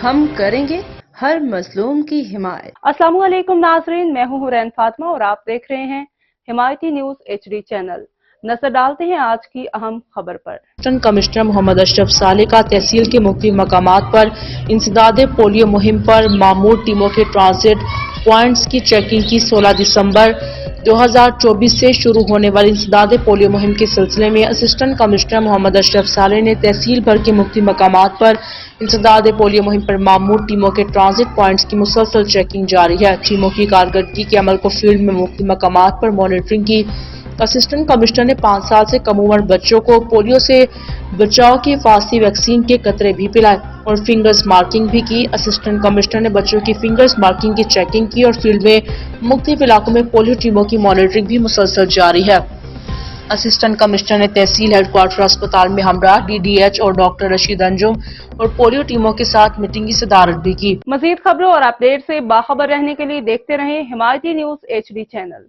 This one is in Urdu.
ہم کریں گے ہر مظلوم کی حمایت۔ السلام علیکم ناظرین، میں ہوں حورین فاطمہ اور آپ دیکھ رہے ہیں حمایتی نیوز HD چینل۔ نظر ڈالتے ہیں آج کی اہم خبر پر۔ اسسٹنٹ کمشنر محمد اشرف صالح کا تحصیل کے مختلف مقامات پر انسداد پولیو مہم پر مامور ٹیموں کے ٹرانزٹ پوائنٹس کی چیکنگ کی 16 دسمبر 2024 سے شروع ہونے والی انسداد پولیو مہم کے سلسلے میں اسسٹنٹ کمشنر محمد اشرف صالح نے تحصیل بھر کے مختلف مقامات پر انسداد پولیو مہم پر مامور ٹیموں کے ٹرانزٹ پوائنٹس کی مسلسل چیکنگ جاری ہے۔ ٹیموں کی کارکردگی کے عمل کو فیلڈ میں مختلف مقامات پر مانیٹرنگ کی۔ اسسٹنٹ کمشنر نے 5 سال سے کم عمر بچوں کو پولیو سے بچاؤ کی حفاظتی ویکسین کے قطرے بھی پلائے اور فنگرز مارکنگ بھی کی۔ اسسٹنٹ کمشنر نے بچوں کی فنگرز مارکنگ کی چیکنگ کی اور فیلڈ میں مختلف علاقوں میں پولیو ٹیموں کی مانیٹرنگ بھی مسلسل جاری ہے۔ اسسٹنٹ کمشنر نے تحصیل ہیڈ کوارٹر اسپتال میں ہمراہ DDH اور ڈاکٹر رشید انجم اور پولیو ٹیموں کے ساتھ میٹنگ کی صدارت بھی کی۔ مزید خبروں اور اپڈیٹ سے باخبر رہنے کے لیے دیکھتے رہیں حمایتی نیوز HD چینل۔